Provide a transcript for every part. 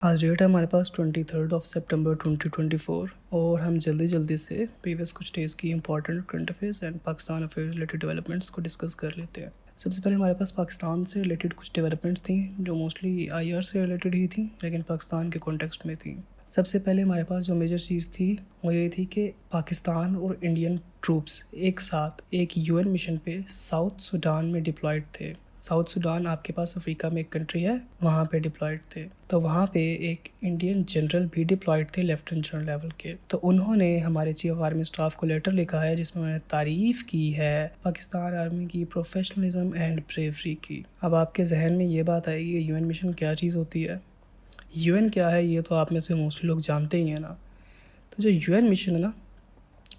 आज डेट है हमारे पास 23 सितंबर 2024 और हम जल्दी से प्रीवियस कुछ डेज़ की important current affairs and Pakistan affairs related developments को डिस्कस कर लेते हैं। सबसे पहले हमारे पास पाकिस्तान से रिलेटेड कुछ डेवलपमेंट्स थी जो मोस्टली आईआर से रिलेटेड ही थी लेकिन पाकिस्तान के कॉन्टेक्स्ट में थी। सबसे पहले हमारे पास जो मेजर चीज़ थी वो ये थी कि पाकिस्तान और इंडियन ट्रूप्स एक साथ एक यूएन मिशन पे साउथ सूडान में डिप्लॉयड थे। साउथ सूडान आपके पास अफ्रीका में एक कंट्री है, वहाँ पे डिप्लॉयड थे। तो वहाँ पे एक इंडियन जनरल भी डिप्लॉयड थे लेफ्टिनेंट जनरल लेवल के। तो उन्होंने हमारे चीफ ऑफ आर्मी स्टाफ को लेटर लिखा है जिसमें उन्होंने तारीफ़ की है पाकिस्तान आर्मी की प्रोफेशनलिज्म एंड ब्रेवरी की। अब आपके जहन में ये बात आएगी कि यूएन मिशन क्या चीज़ होती है। यूएन क्या है ये तो आप में से मोस्टली लोग जानते ही हैं ना। तो जो यूएन मिशन है ना,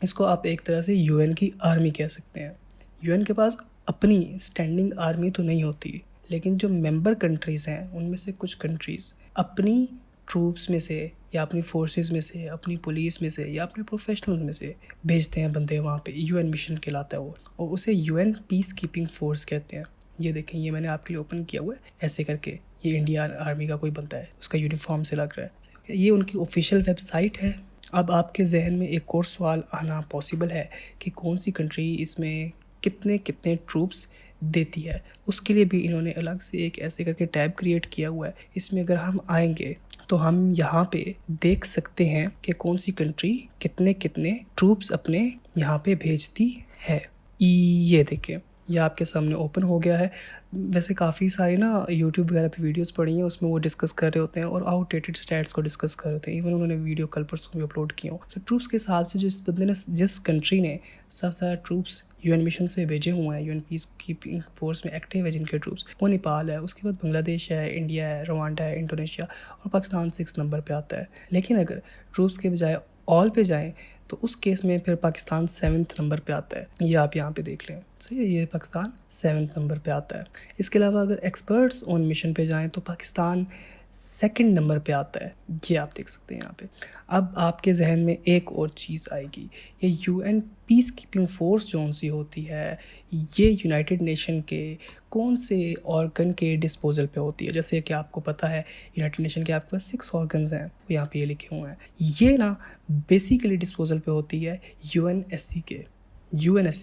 इसको आप एक तरह से यूएन की आर्मी कह सकते हैं। यूएन के पास अपनी स्टैंडिंग आर्मी तो नहीं होती, लेकिन जो मेंबर कंट्रीज़ हैं उनमें से कुछ कंट्रीज़ अपनी ट्रूप्स में से या अपनी फोर्सेस में से, अपनी पुलिस में से या अपने प्रोफेशनल्स में से भेजते हैं बंदे वहाँ पे। यूएन मिशन कहलाता है वो, और उसे यूएन पीस कीपिंग फोर्स कहते हैं। ये देखें, ये मैंने आपके लिए ओपन किया हुआ है ऐसे करके। ये इंडियन आर्मी का कोई बंदा है, उसका यूनिफॉर्म से लग रहा है। ये उनकी ऑफिशियल वेबसाइट है। अब आपके जहन में एक और सवाल आना पॉसिबल है कि कौन सी कंट्री इसमें कितने कितने ट्रूप्स देती है। उसके लिए भी इन्होंने अलग से एक ऐसे करके टैब क्रिएट किया हुआ है। इसमें अगर हम आएंगे तो हम यहाँ पे देख सकते हैं कि कौन सी कंट्री कितने कितने ट्रूप्स अपने यहाँ पे भेजती है। ये देखें, ये आपके सामने ओपन हो गया है। वैसे काफ़ी सारी ना यूट्यूब वगैरह पे वीडियोस पड़ी हैं, उसमें वो डिस्कस कर रहे होते हैं और आउटडेटेड स्टैट्स को डिस्कस कर रहे होते हैं। इवन उन्होंने वीडियो कल परसों भी अपलोड किए हो। तो ट्रूप्स के हिसाब से जिस बंदे ने, जिस कंट्री ने सबसे ज़्यादा ट्रूप्स यूएन मिशन से भेजे हुए हैं, यूएन पीस कीपिंग फोर्स में एक्टिव है जिनके ट्रूप्स, वो नेपाल है। उसके बाद बांग्लादेश है, इंडिया है, रवांडा है, इंडोनेशिया, और पाकिस्तान 6 नंबर पर आता है। लेकिन अगर ट्रूप्स के बजाय ऑल पे जाएँ तो उस केस में फिर पाकिस्तान 7th नंबर पे आता है। ये आप यहाँ पे देख लें, सही है, ये पाकिस्तान 7th नंबर पे आता है। इसके अलावा अगर एक्सपर्ट्स ऑन मिशन पे जाएं तो पाकिस्तान 2nd नंबर पे आता है। ये आप देख सकते हैं यहाँ पे। अब आपके जहन में एक और चीज़ आएगी, ये यूएन पीस कीपिंग फोर्स जौन सी होती है, ये यूनाइटेड नेशन के कौन से ऑर्गन के डिस्पोजल पे होती है। जैसे कि आपको पता है यूनाइटेड नेशन के आपके पास 6 ऑर्गन्स हैं, यहाँ पे ये लिखे हुए हैं। ये ना बेसिकली डिस्पोजल पे होती है यूएनएससी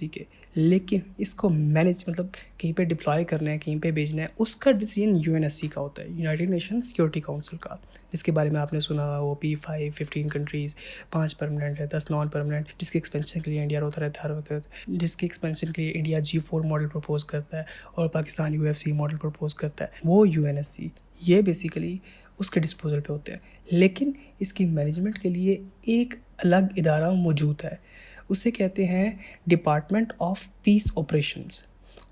के, लेकिन इसको मैनेज मतलब कहीं पे डिप्लॉय करना है, कहीं पे भेजना है, उसका डिसीजन यूएनएससी का होता है, यूनाइटेड नेशन सिक्योरिटी काउंसिल का, जिसके बारे में आपने सुना वो P5 15 कंट्रीज़, 5 परमानेंट है, 10 नॉन परमानेंट, जिसके एक्सपेंशन के लिए इंडिया रोता रहता है हर वक्त, जिसके एक्सपेंशन के लिए इंडिया G4 मॉडल प्रपोज करता है और पाकिस्तान UFC मॉडल प्रपोज करता है, वो यूएनएससी। ये बेसिकली उसके डिस्पोजल पे होते हैं। लेकिन इसकी मैनेजमेंट के लिए एक अलग इदारा मौजूद है, उसे कहते हैं डिपार्टमेंट ऑफ पीस ऑपरेशंस,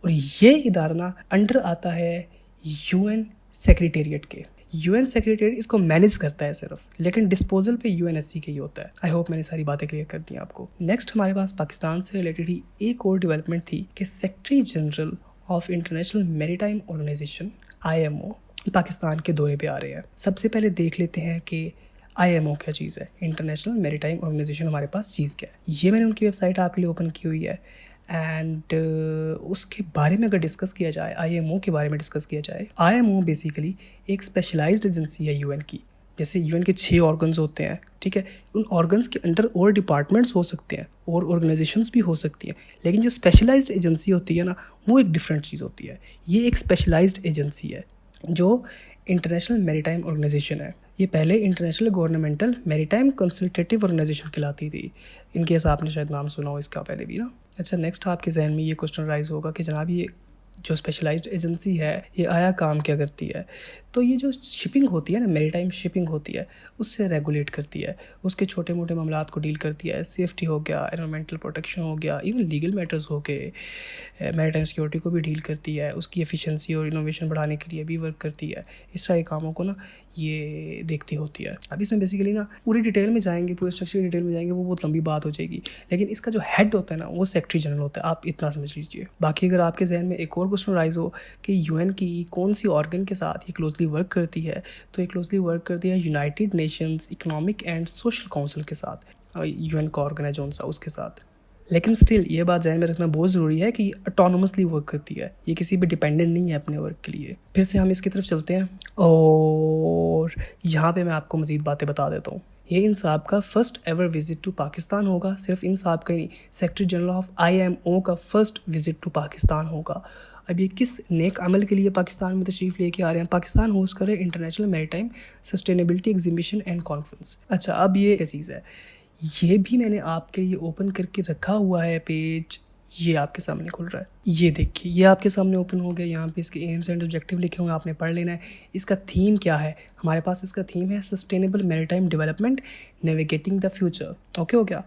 और ये इदारा ना अंडर आता है यूएन सेक्रेटेरिएट के। यूएन सेक्रेटेरिएट इसको मैनेज करता है सिर्फ, लेकिन डिस्पोजल पे यूएनएससी के ही होता है। आई होप मैंने सारी बातें क्लियर कर दी आपको। नेक्स्ट हमारे पास पाकिस्तान से रिलेटेड ही एक और डेवलपमेंट थी कि secretary general of international maritime organisation IMO Pakistan के दौरे पे आ रहे हैं। सबसे पहले देख लेते हैं कि IMO क्या चीज़ है, इंटरनेशनल मैरीटाइम ऑर्गेनाइजेशन हमारे पास चीज़ क्या है। ये मैंने उनकी वेबसाइट आपके लिए ओपन की हुई है। एंड उसके बारे में अगर डिस्कस किया जाए, IMO के बारे में डिस्कस किया जाए, IMO बेसिकली एक स्पेशलाइज्ड एजेंसी है यूएन की। जैसे यूएन के 6 ऑर्गन्स होते हैं, ठीक है, उन ऑर्गन्स के अंडर और डिपार्टमेंट्स हो सकते हैं और ऑर्गेनाइजेशंस भी हो सकती हैं, लेकिन जो स्पेशलाइज्ड एजेंसी होती है ना, वो एक डिफरेंट चीज़ होती है। ये एक स्पेशलाइज्ड एजेंसी है जो इंटरनेशनल मैरीटाइम ऑर्गेनाइजेशन है। ये पहले international governmental maritime consultative organisation कहलाती थी। इनके केस आपने शायद नाम सुना हो इसका पहले भी ना। अच्छा, नेक्स्ट आपके जहन में ये क्वेश्चन राइज होगा कि जनाब ये जो स्पेशलाइज्ड एजेंसी है ये आया काम क्या करती है। तो ये जो शिपिंग होती है ना, मैरीटाइम शिपिंग होती है, उससे रेगुलेट करती है, उसके छोटे मोटे मामलात को डील करती है। सेफ्टी हो गया, एनवायरमेंटल प्रोटेक्शन हो गया, इवन लीगल मैटर्स हो गए, मैरीटाइम सिक्योरिटी को भी डील करती है, उसकी एफिशिएंसी और इनोवेशन बढ़ाने के लिए भी वर्क करती है। इस तरह के कामों को ना ये देखती होती है। अब इसमें बेसिकली ना पूरी डिटेल में जाएंगे, पूरे स्ट्रक्चर डिटेल में जाएंगे, वो बहुत लंबी बात हो जाएगी, लेकिन इसका जो हेड होता है ना, वो सेक्रेटरी जनरल होता है, आप इतना समझ लीजिए। बाकी अगर आपके जहन में एक और क्वेश्चन राइज हो कि यूएन की कौन सी ऑर्गन के साथ ये क्लोजली वर्क करती है, तो ये क्लोजली वर्क करती है United Nations economic and social council के साथ। यूएन का ऑर्गन है जौन सा, उसके साथ। लेकिन स्टिल ये बात ध्यान में रखना बहुत ज़रूरी है कि ऑटोनोमसली वर्क करती है, ये किसी पे डिपेंडेंट नहीं है अपने वर्क के लिए। फिर से हम इसकी तरफ चलते हैं और यहाँ पे मैं आपको मज़ीद बातें बता देता हूँ। ये इन साहब का first ever visit to Pakistan होगा। सिर्फ इन साहब का ही नहीं, सेक्रेटरी जनरल ऑफ IMO का फर्स्ट विज़िट टू पाकिस्तान होगा। अब ये किस नेक अमल के लिए पाकिस्तान में तशरीफ़ लेके आ रहे हैं? पाकिस्तान होस्ट कर रहे हैं international maritime sustainability exhibition and conference. अच्छा, अब ये क्या चीज़ है, ये भी मैंने आपके लिए ओपन करके रखा हुआ है पेज, ये आपके सामने खुल रहा है, ये देखिए, ये आपके सामने ओपन हो गया। यहाँ पे इसके एम्स एंड ऑब्जेक्टिव लिखे हुए हैं, आपने पढ़ लेना है। इसका थीम क्या है हमारे पास? इसका थीम है sustainable maritime development navigating the future. Okay हो गया।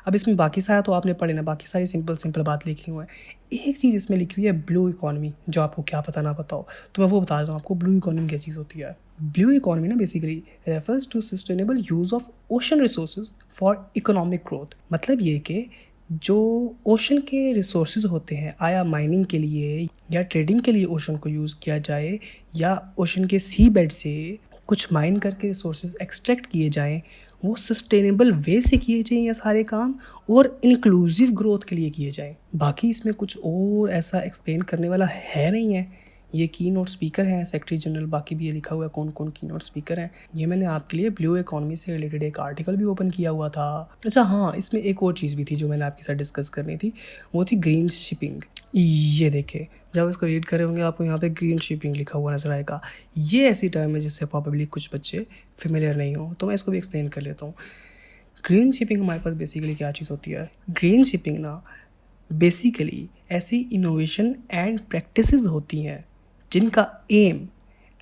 अब इसमें बाकी सारा तो आपने पढ़ लेना, बाकी सारी सिंपल बात लिखी हुई है। एक चीज़ इसमें लिखी हुई है ब्लू इकॉनमी, जो आपको क्या पता ना पता हो, तो मैं वो बता देता हूँ आपको ब्लू इकॉनमी क्या चीज़ होती है। ब्लू इकॉनमी ना basically refers to sustainable use of ocean resources for economic growth. मतलब ये कि जो ओशन के रिसोर्सेज होते हैं, आया माइनिंग के लिए या ट्रेडिंग के लिए ओशन को यूज़ किया जाए, या ओशन के सी बेड से कुछ माइन करके रिसोर्सेज एक्सट्रैक्ट किए जाएं, वो सस्टेनेबल वे से किए जाएं ये सारे काम, और इंक्लूसिव ग्रोथ के लिए किए जाएं। बाकी इसमें कुछ और ऐसा एक्सप्लेन करने वाला है नहीं है। ये की नोट स्पीकर हैं सेक्रेटरी जनरल, बाकी भी ये लिखा हुआ है कौन कौन की नोट स्पीकर हैं। ये मैंने आपके लिए ब्लू इकॉनमी से रिलेटेड एक आर्टिकल भी ओपन किया हुआ था। अच्छा हाँ, इसमें एक और चीज़ भी थी जो मैंने आपके साथ डिस्कस करनी थी, वो थी ग्रीन शिपिंग। ये देखे, जब इसको रीड कर रहे होंगे आपको यहाँ पे ग्रीन शिपिंग लिखा हुआ नजर आएगा। ये ऐसी टर्म है जिससे प्रॉबेबली कुछ बच्चे फेमिलियर नहीं हो, तो मैं इसको भी एक्सप्लेन कर लेता हूँ। ग्रीन शिपिंग हमारे पास बेसिकली क्या चीज़ होती है? ग्रीन शिपिंग ना बेसिकली ऐसी इनोवेशन एंड प्रैक्टिसेस होती हैं जिनका aim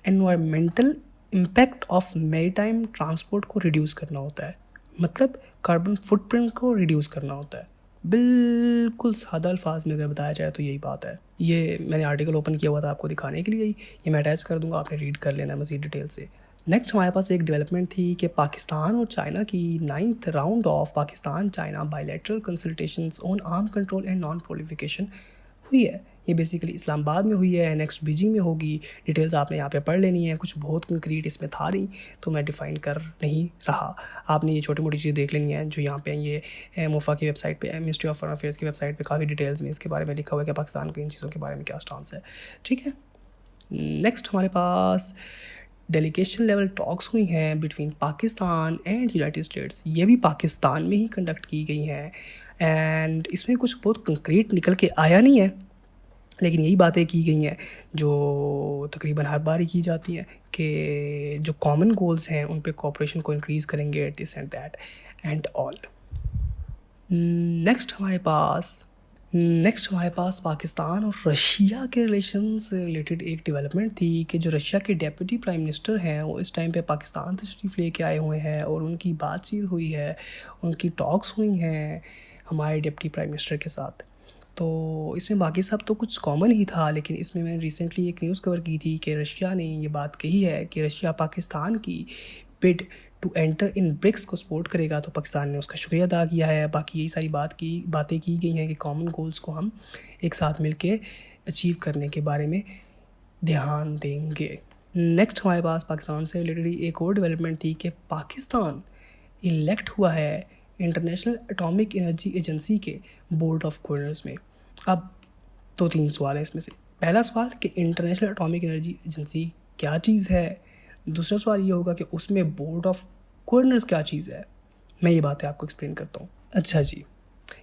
environmental impact of maritime transport को रिड्यूस करना होता है। मतलब कार्बन फुटप्रिंट को रिड्यूस करना होता है। बिल्कुल सादा अल्फाज में अगर बताया जाए तो यही बात है। ये मैंने आर्टिकल ओपन किया हुआ था आपको दिखाने के लिए ही, ये मैं अटैच कर दूंगा, आपने रीड कर लेना मज़ीद डिटेल से। नेक्स्ट हमारे पास एक डेवलपमेंट थी कि पाकिस्तान और चाइना की 9th round of Pakistan China bilateral consultations on arm control and non proliferation हुई है। ये बेसिकली इस्लामाबाद में हुई है, नेक्स्ट बीजिंग में होगी। डिटेल्स आपने यहाँ पे पढ़ लेनी है, कुछ बहुत कंक्रीट इसमें था नहीं तो मैं डिफ़ाइन कर नहीं रहा। आपने ये छोटी मोटी चीज़ देख लेनी है जो यहाँ पे ये मोफा की वेबसाइट पे, मिनिस्ट्री ऑफ फॉरेन अफेयर्स की वेबसाइट पे काफ़ी डिटेल्स में इसके बारे में लिखा हुआ है कि पाकिस्तान की इन चीज़ों के बारे में क्या स्टांस है। ठीक है, नेक्स्ट हमारे पास डेलीगेशन लेवल टॉक्स हुई हैं between Pakistan and United states. ये भी पाकिस्तान में ही कंडक्ट की गई हैं एंड इसमें कुछ बहुत कंक्रीट निकल के आया नहीं है, लेकिन यही बातें की गई हैं जो तकरीबन हर बार ही की जाती हैं कि जो कॉमन गोल्स हैं उन पे कोऑपरेशन को इंक्रीज़ करेंगे, this and that and all. Next हमारे पास पाकिस्तान और रशिया के रिलेशन से रिलेटेड एक डेवलपमेंट थी कि जो रशिया के डेप्यूटी प्राइम मिनिस्टर हैं वो इस टाइम पे पाकिस्तान तशरीफ़ लेके आए हुए हैं और उनकी बातचीत हुई है, उनकी टॉक्स हुई हैं हमारे डिप्टी प्राइम मिनिस्टर के साथ। तो इसमें बाकी सब तो कुछ कॉमन ही था, लेकिन इसमें मैंने रिसेंटली एक न्यूज़ कवर की थी कि रशिया ने ये बात कही है कि रशिया पाकिस्तान की bid to enter in BRICS को सपोर्ट करेगा, तो पाकिस्तान ने उसका शुक्रिया अदा किया है। बाकी यही सारी बातें की गई हैं कि कॉमन गोल्स को हम एक साथ मिलके अचीव करने के बारे में ध्यान देंगे। नेक्स्ट हमारे पास पाकिस्तान से रिलेटेड एक और डेवलपमेंट थी कि पाकिस्तान इलेक्ट हुआ है इंटरनेशनल एटॉमिक एनर्जी एजेंसी के बोर्ड ऑफ गवर्नर्स में। अब 2-3 सवाल हैं इसमें से। पहला सवाल कि इंटरनेशनल एटॉमिक एनर्जी एजेंसी क्या चीज़ है, दूसरा सवाल ये होगा कि उसमें बोर्ड ऑफ गवर्नर्स क्या चीज़ है। मैं ये बातें आपको एक्सप्लेन करता हूँ। अच्छा जी,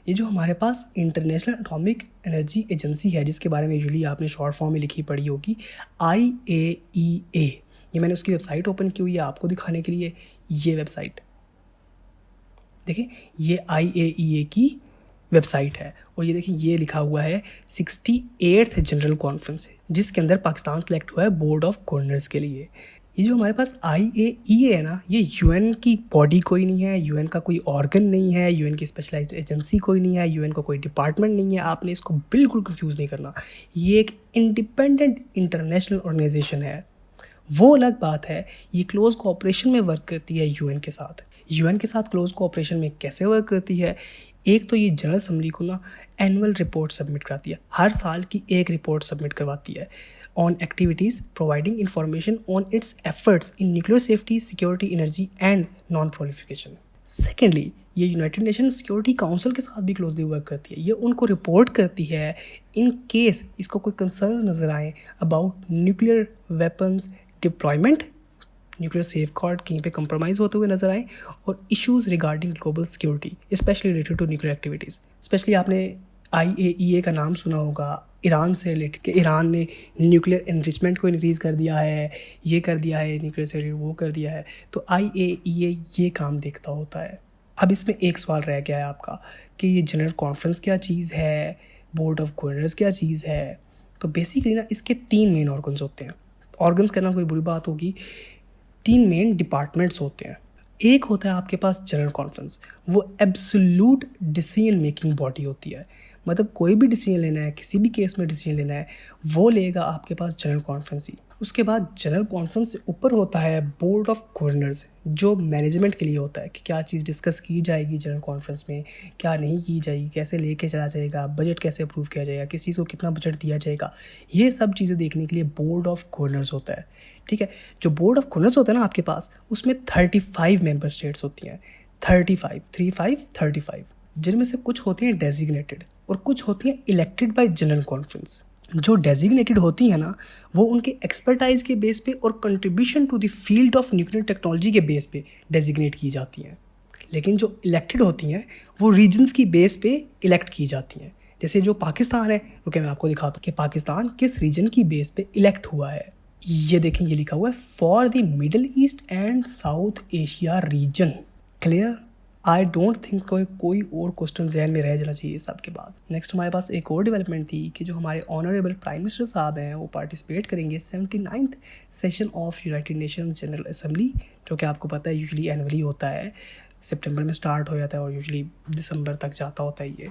ये जो हमारे पास इंटरनेशनल एटॉमिक एनर्जी एजेंसी है जिसके बारे में यूजुअली आपने शॉर्ट फॉर्म में लिखी पढ़ी होगी IAEA, ये मैंने उसकी वेबसाइट ओपन की हुई है आपको दिखाने के लिए। ये वेबसाइट देखिए, ये IAEA की वेबसाइट है और ये देखिए ये लिखा हुआ है 68th जनरल कॉन्फ्रेंस है जिसके अंदर पाकिस्तान सेलेक्ट हुआ है बोर्ड ऑफ गवर्नर्स के लिए। ये जो हमारे पास IAEA है ना, ये UN की बॉडी कोई नहीं है, UN का कोई ऑर्गन नहीं है, UN की स्पेशलाइज्ड एजेंसी कोई नहीं है, UN का कोई डिपार्टमेंट नहीं है। आपने इसको बिल्कुल कंफ्यूज नहीं करना। ये एक इंडिपेंडेंट इंटरनेशनल ऑर्गेनाइजेशन है। वो अलग बात है, ये क्लोज कोऑपरेशन में वर्क करती है UN के साथ। UN के साथ क्लोज कोऑपरेशन में कैसे वर्क करती है? एक तो ये जनरल असेंबली को ना एनुअल रिपोर्ट सबमिट कराती है, हर साल की एक रिपोर्ट सबमिट करवाती है on activities providing information on it's efforts in nuclear safety, security, energy and non proliferation. Secondly, ये यूनाइटेड नेशन सिक्योरिटी काउंसिल के साथ भी क्लोजली वर्क करती है। ये उनको रिपोर्ट करती है इन केस इसको कोई कंसर्न नज़र आए about nuclear weapons deployment, nuclear safeguard कहीं पे कंप्रोमाइज़ होते हुए नजर आए, और issues regarding global security specially related to nuclear activities. Specially आपने IAEA का नाम सुना होगा, ईरान से रिलेटेड, कि ईरान ने न्यूक्लियर एनरिचमेंट को इंक्रीज़ कर दिया है, ये कर दिया है, न्यूक्लियर से वो कर दिया है। तो IAEA ये काम देखता होता है। अब इसमें एक सवाल रह गया है आपका कि ये जनरल कॉन्फ्रेंस क्या चीज़ है, बोर्ड ऑफ गवर्नर्स क्या चीज़ है। तो बेसिकली ना इसके 3 मेन ऑर्गन्स होते हैं। ऑर्गन्स करना कोई बुरी बात होगी, 3 मेन डिपार्टमेंट्स होते हैं। एक होता है आपके पास जनरल कॉन्फ्रेंस, वो एब्सोल्यूट डिसीजन मेकिंग बॉडी होती है। मतलब कोई भी डिसीजन लेना है, किसी भी केस में डिसीजन लेना है, वो लेगा आपके पास जनरल कॉन्फ्रेंस ही। उसके बाद जनरल कॉन्फ्रेंस से ऊपर होता है बोर्ड ऑफ गवर्नर्स, जो मैनेजमेंट के लिए होता है कि क्या चीज़ डिस्कस की जाएगी जनरल कॉन्फ्रेंस में, क्या नहीं की जाएगी, कैसे लेके चला जाएगा, बजट कैसे अप्रूव किया जाएगा, किस चीज़ को कितना बजट दिया जाएगा। ये सब चीज़ें देखने के लिए बोर्ड ऑफ गवर्नर्स होता है। ठीक है, जो बोर्ड ऑफ गवर्नर्स होता है ना आपके पास, उसमें 35 मेंबर स्टेट्स होती हैं। 35 जिनमें से कुछ होती हैं डेजिग्नेटेड और कुछ होती हैं इलेक्टेड बाय जनरल कॉन्फ्रेंस। जो डेजिग्नेटेड होती हैं ना, वो उनके एक्सपर्टाइज के बेस पे और contribution to the field of nuclear technology के बेस पे डेजिग्नेट की जाती हैं। लेकिन जो इलेक्टेड होती हैं वो रीजन्स की बेस पे इलेक्ट की जाती हैं। जैसे जो पाकिस्तान है, रुके मैं आपको दिखाता हूँ कि पाकिस्तान किस रीजन की बेस पे इलेक्ट हुआ है। ये देखें, ये लिखा हुआ है for the middle east and south Asia region. Clear? I don't think कोई और क्वेश्चन जहन में रह जाना चाहिए सब के बाद। नेक्स्ट हमारे पास एक और डेवलपमेंट थी कि जो हमारे ऑनरेबल प्राइम मिनिस्टर साहब हैं वो पार्टिसिपेट करेंगे 79th session of United Nations general assembly, जो कि आपको पता है यूजुअली एनुअली होता है, सितंबर में स्टार्ट हो जाता है और यूजुअली दिसंबर तक जाता होता है। ये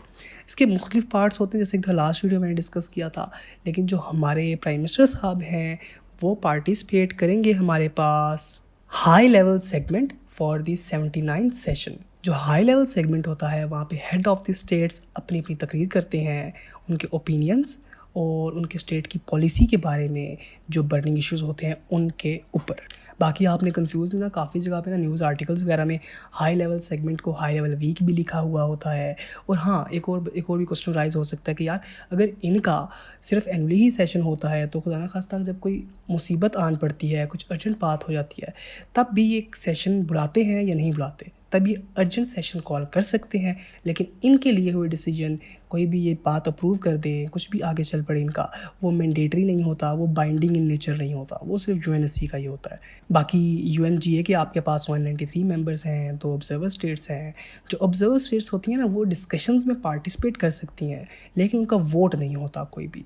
इसके मुख्तलिफ पार्ट्स होते हैं, जैसे कि लास्ट वीडियो मैंने डिस्कस किया था। लेकिन जो हमारे प्राइम मिनिस्टर साहब हैं वो पार्टिसिपेट करेंगे हमारे पास high level segment for the 79th session. जो हाई लेवल सेगमेंट होता है वहाँ पे हेड ऑफ़ द स्टेट्स अपनी अपनी तकरीर करते हैं, उनके ओपिनियंस और उनके स्टेट की पॉलिसी के बारे में जो बर्निंग इश्यूज़ होते हैं उनके ऊपर। बाकी आपने कंफ्यूज ना, काफ़ी जगह पे ना न्यूज़ आर्टिकल्स वगैरह में हाई लेवल सेगमेंट को हाई लेवल वीक भी लिखा हुआ होता है। और हाँ, एक और भी क्वेश्चन राइज हो सकता है कि यार अगर इनका सिर्फ एनुअली ही सेशन होता है तो खुदा ना खास्ता जब कोई मुसीबत आन पड़ती है, कुछ अर्जेंट बात हो जाती है, तब भी ये सेशन बुलाते हैं या नहीं बुलाते, तब ये अर्जेंट सेशन कॉल कर सकते हैं। लेकिन इनके लिए हुए डिसीजन, कोई भी ये बात अप्रूव कर दें, कुछ भी आगे चल पड़े इनका, वो मैंडेटरी नहीं होता, वो बाइंडिंग इन नेचर नहीं होता, वो सिर्फ UNSC का ही होता है। बाकी UNGA के आपके पास 193 मेंबर्स हैं, 2 ऑब्जर्वर स्टेट्स हैं। जो ऑब्जर्वर स्टेट्स होती हैं ना वो डिस्कशंस में पार्टिसिपेट कर सकती हैं, लेकिन उनका वोट नहीं होता कोई भी।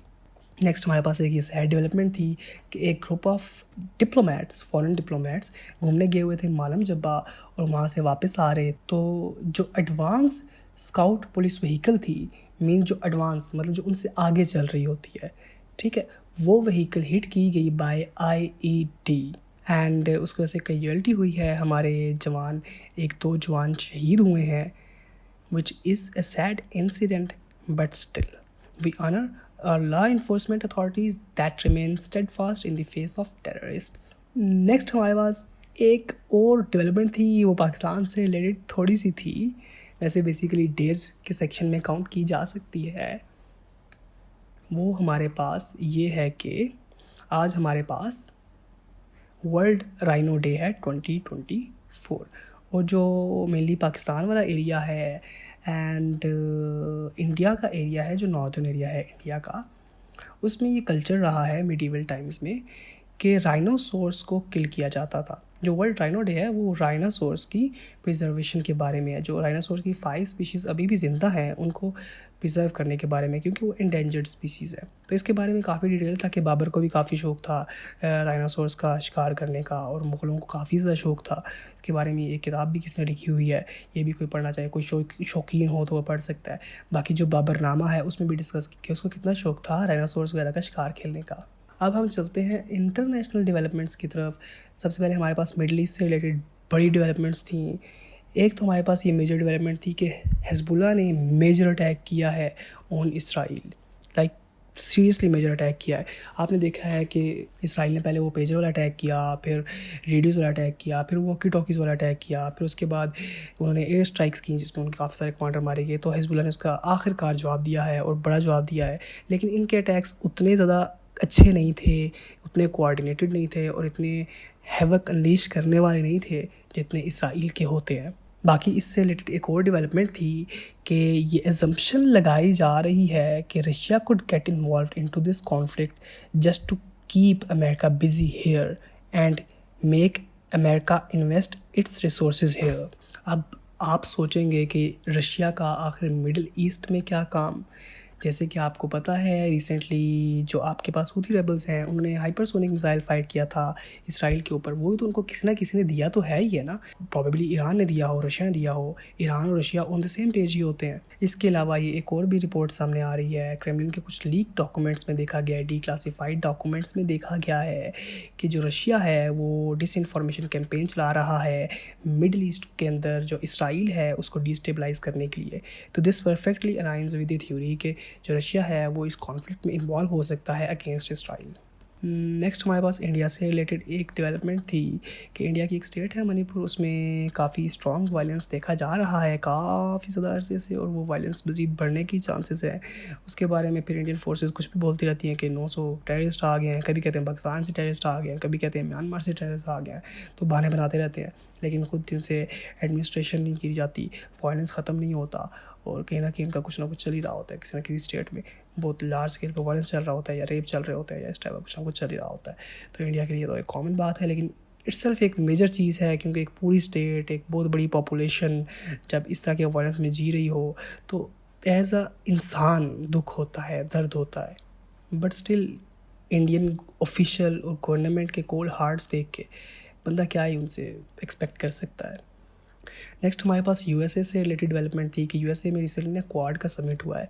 नेक्स्ट हमारे पास एक ये सैड डेवलपमेंट थी कि एक group of diplomats, foreign diplomats घूमने गए हुए थे मालम जब्बा, और वहाँ से वापस आ रहे तो जो एडवांस स्काउट पुलिस व्हीकल थी, मीन जो एडवांस मतलब जो उनसे आगे चल रही होती है, ठीक है, वो व्हीकल हिट की गई बाय IED एंड उसकी वजह से कैजुअल्टी हुई है। हमारे जवान, 1-2 जवान शहीद हुए हैं, which is a sad incident, but still we honor our law enforcement authorities that remain steadfast in the face of terrorists. Next हमारे पास एक और डेवलपमेंट थी, वो पाकिस्तान से रिलेटेड थोड़ी सी थी, वैसे बेसिकली डेज़ के सेक्शन में काउंट की जा सकती है। वो हमारे पास ये है कि आज हमारे पास वर्ल्ड राइनो डे है 2024, और जो मेनली पाकिस्तान वाला एरिया है एंड इंडिया का एरिया है, जो नॉर्दर्न एरिया है इंडिया का, उसमें ये कल्चर रहा है मिडीवल टाइम्स में कि राइनोसोर्स को किल किया जाता था। जो वर्ल्ड राइनो डे है वो राइनोसोर्स की प्रिजर्वेशन के बारे में है। जो राइनोसोर्स की 5 स्पीशीज़ अभी भी ज़िंदा हैं उनको प्रिजर्व करने के बारे में, क्योंकि वो इंडेंजर्ड स्पीसीज़ है। तो इसके बारे में काफ़ी डिटेल था कि बाबर को भी काफ़ी शौक़ था राइनोसोर्स का शिकार करने का, और मुग़लों को काफ़ी ज़्यादा शौक़ था। इसके बारे में एक किताब भी किसी ने लिखी हुई है, ये भी कोई पढ़ना चाहे, कोई शौकीन हो तो वह पढ़ सकता है। बाकी जो बाबरनामा है उसमें भी डिस्कस किया उसको कितना शौक़ था राइनोसोर्स वगैरह का शिकार खेलने का। अब हम चलते हैं इंटरनेशनल डेवलपमेंट्स की तरफ। सबसे पहले हमारे पास मिडल ईस्ट से रिलेटेड बड़ी डेवलपमेंट्स थी। एक तो हमारे पास ये मेजर डेवलपमेंट थी कि हिजबुल्लाह ने मेजर अटैक किया है on Israel, like seriously major attack किया है। आपने देखा है कि इसराइल ने पहले वो पेजर वाला अटैक किया, फिर रेडियोज़ वाला अटैक किया, फिर वॉकी टॉकीज़ वाला अटैक किया, फिर उसके बाद उन्होंने एयर स्ट्राइक्स की जिसमें उनके काफ़ी सारे कमांडर मारे गए। तो हिजबुल्लाह ने उसका आखिरकार जवाब दिया है और बड़ा जवाब दिया है। लेकिन इनके अटैक्स उतने ज़्यादा अच्छे नहीं थे, उतने कोऑर्डिनेटेड नहीं थे और इतने हैवक अनलीश करने वाले नहीं थे जितने इसराइल के होते हैं। बाकी इससे रिलेटेड एक और डेवलपमेंट थी कि ये एजम्पशन लगाई जा रही है कि Russia could get involve into this conflict just to keep America busy here and make America invest its resources here. अब आप सोचेंगे कि रशिया का आखिर मिडिल ईस्ट में क्या काम। जैसे कि आपको पता है रिसेंटली जो आपके पास हूथी रेबल्स हैं उन्होंने हाइपरसोनिक मिसाइल फायर किया था इसराइल के ऊपर। वो भी तो उनको किसी ना किसी ने दिया तो है ही है ना। प्रॉबेबली ईरान ने दिया हो, रशिया ने दिया हो। ईरान और Russia on the same page ही होते हैं। इसके अलावा ये एक और भी रिपोर्ट सामने आ रही है, क्रेमलिन के कुछ लीक डॉक्यूमेंट्स में देखा गया है, डिक्लासिफाइड डॉक्यूमेंट्स में देखा गया है कि जो रशिया है वो डिसइंफॉर्मेशन कैंपेन चला रहा है मिडिल ईस्ट के अंदर जो इसराइल है उसको डिस्टेबलाइज करने के लिए। तो this perfectly aligns with the theory कि जो रशिया है वो इस कॉन्फ्लिक्ट में इन्वॉल्व हो सकता है अगेंस्ट इसराइल। नेक्स्ट हमारे पास इंडिया से रिलेटेड एक डेवलपमेंट थी कि इंडिया की एक स्टेट है मणिपुर, उसमें काफ़ी स्ट्रॉन्ग वायलेंस देखा जा रहा है काफ़ी ज़्यादा अरसे से और वो वायलेंस मज़ीद बढ़ने की चांसेस है। उसके बारे में फिर इंडियन फोर्सेस कुछ भी बोलती रहती हैं कि 900 टेररिस्ट आ गए हैं, कभी कहते हैं पाकिस्तान से टेररिस्ट आ गए हैं, कभी कहते हैं म्यांमार से टेररिस्ट आ गए हैं। तो बहाने बनाते रहते हैं लेकिन खुद दिन से एडमिनिस्ट्रेशन नहीं की जाती, वायलेंस ख़त्म नहीं होता और कहीं ना कहीं इनका कुछ ना कुछ चल ही रहा होता है। किसी ना किसी स्टेट में बहुत लार्ज स्केल पर वायलेंस चल रहा होता है या रेप चल रहे होते हैं या इस टाइप का कुछ ना कुछ चल ही रहा होता है। तो इंडिया के लिए तो एक कॉमन बात है लेकिन इट्सल्फ एक मेजर चीज़ है क्योंकि एक पूरी स्टेट, एक बहुत बड़ी पॉपुलेशन जब इस तरह के वायलेंस में जी रही हो तो एज अ इंसान दुख होता है, दर्द होता है। बट स्टिल इंडियन ऑफिशियल और गवर्नमेंट के कोल्ड हार्ट्स देख के बंदा क्या ही उनसे एक्सपेक्ट कर सकता है। नेक्स्ट हमारे पास यूएसए से रिलेटेड डेवलपमेंट थी कि यूएसए में रिसेंटली ना क्वाड का समिट हुआ है,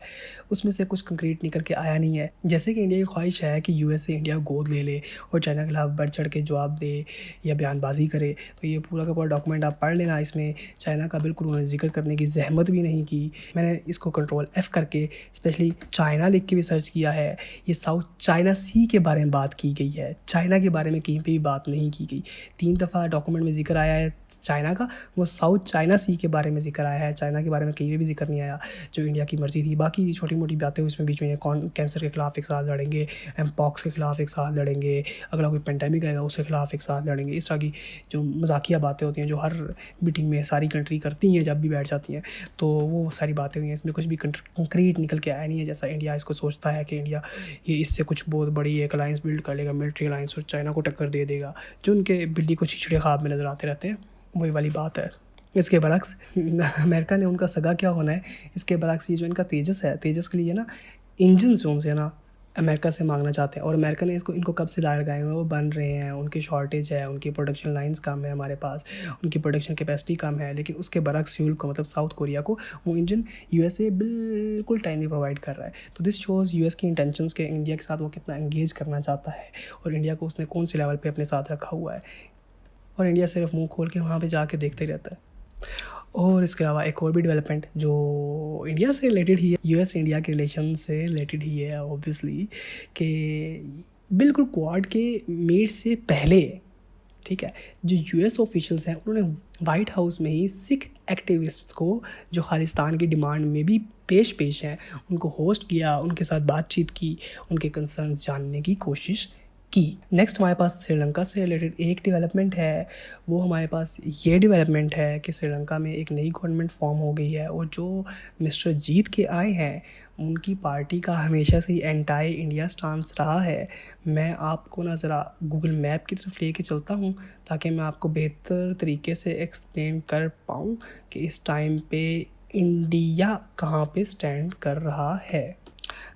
उसमें से कुछ कंक्रीट निकल के आया नहीं है। जैसे कि इंडिया की ख्वाहिश है कि यूएसए इंडिया गोद ले ले और चाइना के खिलाफ बढ़ चढ़ के जवाब दे या बयानबाजी करे। तो ये पूरा का पूरा डॉक्यूमेंट आप पढ़ लेना, इसमें चाइना का बिल्कुल उन्होंने जिक्र करने की जहमत भी नहीं की। मैंने इसको कंट्रोल F करके स्पेशली चाइना लिख के भी सर्च किया है। ये साउथ चाइना सी के बारे में बात की गई है, चाइना के बारे में कहीं पर भी बात नहीं की गई। 3 दफ़ा डॉक्यूमेंट में जिक्र आया है चाइना का, वो साउथ चाइना सी के बारे में जिक्र आया है, चाइना के बारे में कहीं भी जिक्र नहीं आया जो इंडिया की मर्ज़ी थी। बाकी छोटी मोटी बातें हुई इसमें बीच में, कैंसर के खिलाफ एक साथ लड़ेंगे, एमपॉक्स के खिलाफ एक साथ लड़ेंगे, अगला कोई पेंडेमिक आएगा उसके खिलाफ एक साथ लड़ेंगे। इस तरह की जो मजाकिया बातें होती हैं जो हर मीटिंग में सारी कंट्री करती हैं जब भी बैठ जाती हैं, तो वो सारी बातें हुई हैं। इसमें कुछ भी कंक्रीट निकल के आया नहीं है जैसा इंडिया इसको सोचता है कि इंडिया ये इससे कुछ बहुत बड़ी एक अलाइंस बिल्ड कर लेगा, मिलिट्री अलाइंस, और चाइना को टक्कर दे देगा जो उनके बिल्ली को छिछड़े ख्वाब में नज़र आते रहते हैं। वही वाली बात है। इसके बरक्स अमेरिका ने उनका सगा क्या होना है, इसके बरक्स ये जो इनका तेजस है, तेजस के लिए ना इंजन जो से ना अमेरिका से मांगना चाहते हैं और अमेरिका ने इनको कब से दायर लगाए हुए हैं, वो बन रहे हैं, उनकी शॉर्टेज है, उनकी प्रोडक्शन लाइंस कम है हमारे पास, उनकी प्रोडक्शन कैपेसिटी कम है। लेकिन उसके बरक्स सिउल को मतलब साउथ कोरिया को वो इंजन यूएसए बिल्कुल टाइमली प्रोवाइड कर रहा है। तो दिस शोज़ यूएस की इंटेंशंस के इंडिया के साथ वो कितना एंगेज करना चाहता है और इंडिया को उसने कौन से लेवल पर अपने साथ रखा हुआ है, और इंडिया सिर्फ मुंह खोल के वहाँ पे जाके देखते ही रहता है। और इसके अलावा एक और भी डेवलपमेंट जो इंडिया से रिलेटेड ही है, यूएस इंडिया के रिलेशन से रिलेटेड ही है ऑब्वियसली, कि बिल्कुल क्वाड के मीट से पहले, ठीक है, जो यूएस ऑफिशियल्स हैं उन्होंने वाइट हाउस में ही सिख एक्टिविस्ट्स को जो खालिस्तान की डिमांड में भी पेश हैं उनको होस्ट किया, उनके साथ बातचीत की, उनके कंसर्न्स जानने की कोशिश की। नेक्स्ट हमारे पास श्रीलंका से रिलेटेड एक डेवलपमेंट है। वो हमारे पास ये डेवलपमेंट है कि श्रीलंका में एक नई गवर्नमेंट फॉर्म हो गई है और जो मिस्टर जीत के आए हैं उनकी पार्टी का हमेशा से ही एंटाई इंडिया स्टांस रहा है। मैं आपको ना ज़रा गूगल मैप की तरफ लेके चलता हूँ ताकि मैं आपको बेहतर तरीके से एक्सप्लेन कर पाऊँ कि इस टाइम पे इंडिया कहाँ पे स्टैंड कर रहा है।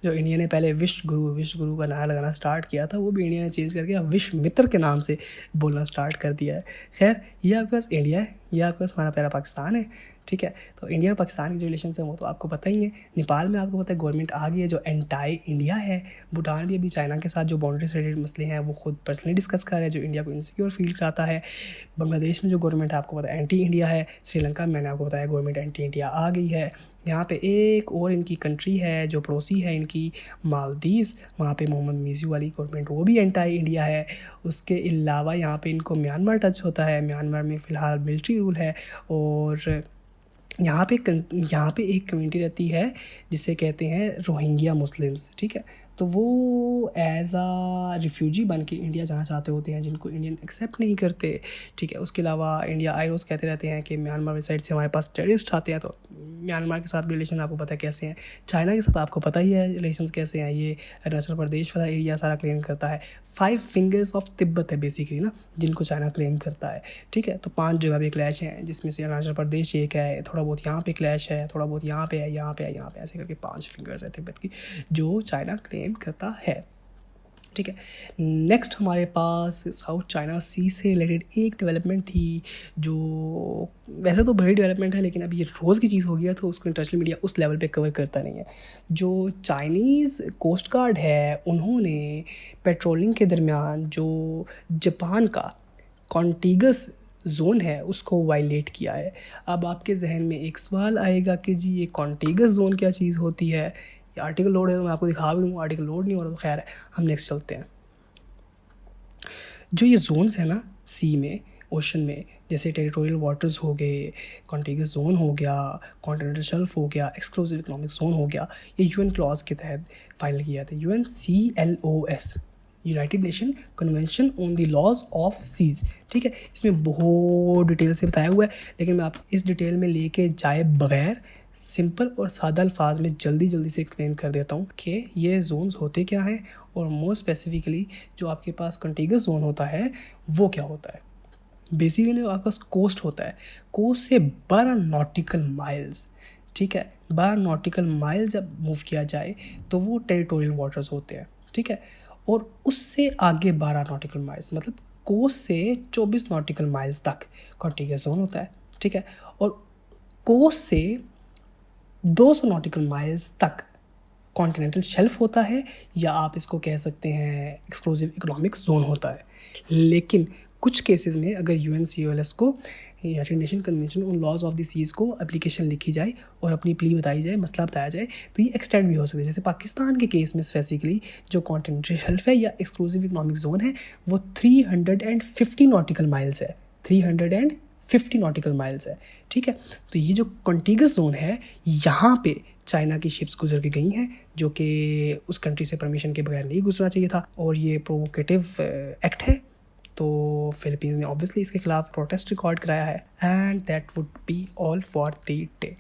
जो इंडिया ने पहले विश्व गुरु का नारा लगाना स्टार्ट किया था वो भी इंडिया ने चेंज करके अब विश्व मित्र के नाम से बोलना स्टार्ट कर दिया है। खैर ये आपके पास इंडिया है, ये आपके पास हमारा प्यारा पाकिस्तान है, ठीक है। तो इंडिया और पाकिस्तान के जो रिलेशन है वो तो आपको पता ही है। नेपाल में आपको पता है गवर्नमेंट आ गई है जो एंटाई इंडिया है। भूटान भी अभी चाइना के साथ जो बाउंड्री से रिलेटेड मसले हैं वो खुद पर्सनली डिस्कस कर रहे हैं, जो इंडिया को इनसिक्योर फील कराता है। बांग्लादेश में जो गवर्नमेंट है आपको पता है एंटी इंडिया है। श्रीलंका में मैंने आपको बताया गवर्नमेंट एंटी इंडिया आ गई है। यहाँ पे एक और इनकी कंट्री है जो पड़ोसी है इनकी, मालदीव्स, वहाँ पे मोहम्मद मीज़ू वाली गवर्नमेंट वो भी एंटी इंडिया है। उसके अलावा यहाँ पे इनको म्यांमार टच होता है। म्यांमार में फ़िलहाल मिलिट्री रूल है। और यहाँ पे एक कम्युनिटी रहती है जिसे कहते हैं रोहिंग्या मुस्लिम्स, ठीक है। तो वो एज आ रिफ्यूजी बन के इंडिया जाना चाहते होते हैं, जिनको इंडियन एक्सेप्ट नहीं करते, ठीक है। उसके अलावा इंडिया आई रोज़ कहते रहते हैं कि म्यांमार की साइड से हमारे पास टेररिस्ट आते हैं। तो म्यांमार के साथ रिलेशन आपको पता है कैसे हैं, चाइना के साथ आपको पता ही है रिलेशन कैसे हैं। ये अरुणाचल प्रदेश वाला एरिया सारा क्लेम करता है। 5 फिंगर्स ऑफ तिब्बत है बेसिकली ना, जिनको चाइना क्लेम करता है, ठीक है। तो 5 जगह पे क्लैश हैं, जिसमें से अरुणाचल प्रदेश एक है, थोड़ा बहुत यहाँ पे क्लैश है, थोड़ा बहुत यहाँ पे है, यहाँ पे है, यहाँ पे, ऐसे करके 5 फिंगर्स है तिब्बत की जो चाइना क्लेम करता है, ठीक है। नेक्स्ट हमारे पास साउथ चाइना सी से रिलेटेड एक डेवलपमेंट थी, जो वैसे तो बड़ी डेवलपमेंट है लेकिन अब ये रोज़ की चीज़ हो गया तो उसको इंटरनेशनल मीडिया उस लेवल पे कवर करता नहीं है। जो चाइनीज़ कोस्ट गार्ड है उन्होंने पेट्रोलिंग के दरमियान जो जापान का कॉन्टिगस जोन है उसको वायलेट किया है। अब आपके जहन में एक सवाल आएगा कि जी ये कॉन्टिगस जोन क्या चीज़ होती है। ये आर्टिकल लोड है तो मैं आपको दिखा भी दूँगा, आर्टिकल लोड नहीं हो रहा तो खैर है, हम नेक्स्ट चलते हैं। जो ये जोन्स है ना सी में, ओशन में, जैसे टेरिटोरियल वाटर्स हो गए, कॉन्टिगस जोन हो गया, कॉन्टिनेंटल शेल्फ हो गया, एक्सक्लूसिव इकोनॉमिक जोन हो गया, ये यूएन क्लॉज के तहत फाइनल किया था। UNCLOS, United Nation convention on the laws of seas, ठीक है। इसमें बहुत डिटेल से बताया हुआ है, लेकिन मैं आप इस डिटेल में लेके जाए बगैर सिंपल और सादा अल्फाज में जल्दी से एक्सप्लेन कर देता हूँ कि ये जोन्स होते क्या हैं, और मोर स्पेसिफिकली जो आपके पास कंटिगस जोन होता है वो क्या होता है। बेसिकली आपके पास कोस्ट होता है, कोस्ट से 12 नॉटिकल माइल्स, ठीक है, 12 नॉटिकल माइल जब मूव किया जाए तो वो टेरिटोरियल वाटर्स होते हैं, ठीक है। और उससे आगे 12 नॉटिकल माइल्स मतलब कोस्ट से 24 नॉटिकल माइल्स तक कॉन्टिगस जोन होता है, ठीक है। और कोस्ट से 200 नॉटिकल माइल्स तक कॉन्टिनेंटल शेल्फ होता है, या आप इसको कह सकते हैं एक्सक्लूसिव इकोनॉमिक जोन होता है। लेकिन कुछ केसेस में अगर UNCLOS को, United Nation convention on laws of the seas को एप्लीकेशन लिखी जाए और अपनी प्ली बताई जाए, मसला बताया जाए, तो ये एक्सटेंड भी हो सकता है। जैसे पाकिस्तान के केस में स्पेसिफिकली जो कॉन्टिनेंटल शेल्फ है या एक्सक्लूसिव इकोनॉमिक जोन है वो 350 नॉटिकल माइल्स है, 350 नॉटिकल माइल्स है, ठीक है। तो ये जो कॉन्टिगस जोन है यहाँ पे चाइना की शिप्स गुजर के गई हैं, जो कि उस कंट्री से परमिशन के बगैर नहीं गुजरना चाहिए था, और ये प्रोवोकेटिव एक्ट है। तो फिलीपींस ने ऑब्वियसली इसके खिलाफ प्रोटेस्ट रिकॉर्ड कराया है। And that would be all for the day.